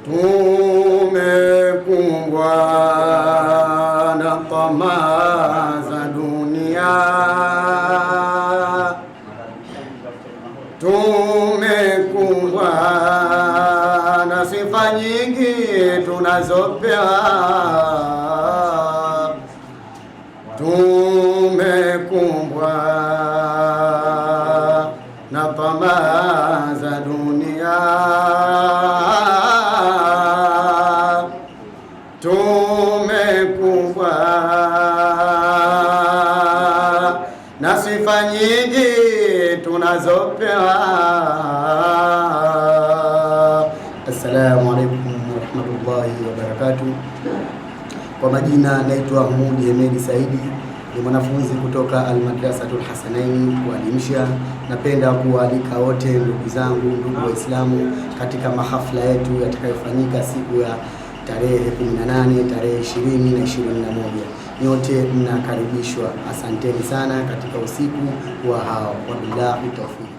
Tumekumbwa na tamaa za dunia, tumekumbwa na sifa nyingi tunazopewa, tumekumbwa na tamaa za dunia, tumekumbwa na sifa nyingi tunazopewa. Assalamu alaikum warahmatullahi wabarakatuh. Kwa majina naitwa Humudi Hemedi Saidi, ni mwanafunzi kutoka Al-Madrasatul Hasanaini kuadimsha. Napenda kualika wote ndugu zangu, ndugu Waislamu, katika mahafla yetu yatakayofanyika siku ya tarehe 18, tarehe 20 na 21. Nyote mnakaribishwa. Asanteni sana katika usiku wa hao. Wabillahi tawfiq.